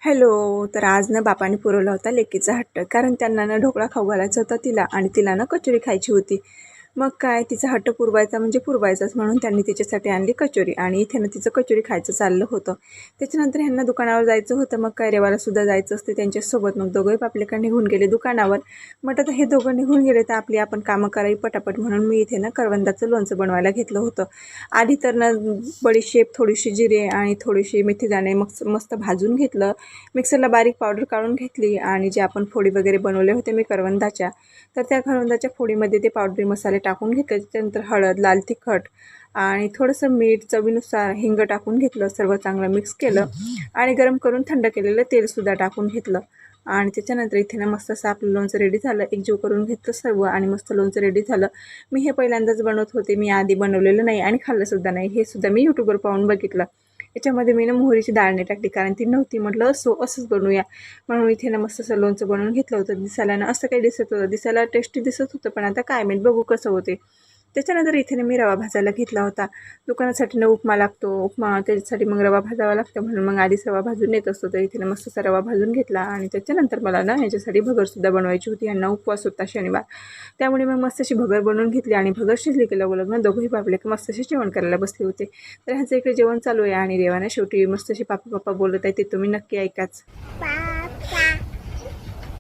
Hello. तर आज ना बापाने पुरवला होता लेकीचा हट्ट, कारण त्यांना ना ढोकळा खाऊ घालायचा होता तिला आणि तिला ना कचोरी खायची होती. मग काय तिचा हट्ट पुरवायचा म्हणजे पुरवायचाच, म्हणून त्यांनी तिच्यासाठी आणली कचोरी आणि इथे ना तिचं कचोरी खायचं चाललं होतं. त्याच्यानंतर ह्यांना दुकानावर जायचं होतं. मग काय रेवालासुद्धा जायचं असते त्यांच्यासोबत. मग दोघंही बापलेकडे निघून गेले दुकानावर. म्हटलं तर हे दोघं निघून गेले तर आपण कामं करावी पटापट, म्हणून मी इथे ना करवंदाचं लोणचं बनवायला घेतलं होतं. आधी तर ना बडीशेप, थोडीशी जिरे आणि थोडीशी मेथीदाणे मस्त भाजून घेतलं. मिक्सरला बारीक पावडर काढून घेतली आणि जे आपण फोडी वगैरे बनवले होते मी करवंदाच्या, तर त्या करवंदाच्या फोडीमध्ये ते पावडरी मसाले टाकून घेतले. त्याच्यानंतर हळद, लाल तिखट आणि थोडंसं मीठ, चवीनुसार हिंग टाकून घेतलं. सर्व चांगलं मिक्स केलं आणि गरम करून थंड केलेलं तेलसुद्धा टाकून घेतलं. आणि त्याच्यानंतर इथे ना मस्त असं आपलं लोणचं रेडी झालं. एकजीव करून घेतलं सर्व आणि मस्त लोणचं रेडी झालं. मी हे पहिल्यांदाच बनवत होते, मी आधी बनवलेलं नाही आणि खाल्लंसुद्धा नाही. हे सुद्धा मी यूट्यूबवर पाहून बघितलं. याच्यामध्ये मी ना मोहरीची डाळ नाही टाकली, कारण ती नव्हती. म्हटलं असंच बनवूया, म्हणून इथे ना मस्त असं लोणचं बनवून घेतलं होतं. दिसायला ना असं काही दिसत होतं, दिसायला टेस्टी दिसत होतं, पण आता काय माहीत, बघू कसं होते. त्याच्यानंतर इथे ना मी रवा भाजायला घेतला होता. दुकानासाठी ना उपमा लागतो, उपमा त्याच्यासाठी मग रवा भाजावा लागतो, म्हणून मग आधीच रवा भाजून येत असतो. तर इथे ना मस्त असा रवा भाजून घेतला आणि त्याच्यानंतर मला ना ह्याच्यासाठी भगरसुद्धा बनवायची होती. यांना उपवास होता शनिवार, त्यामुळे मग मस्त अशी भगर बनवून घेतली आणि भगर शिजली की लगोलग ना दोघंही बापले की मस्त असे जेवण करायला बसले होते. तर ह्यांचं इकडे जेवण चालू आहे आणि रेवाना शेवटी मस्त अशी पापा पापा बोलत आहे, ते तुम्ही नक्की ऐकाच.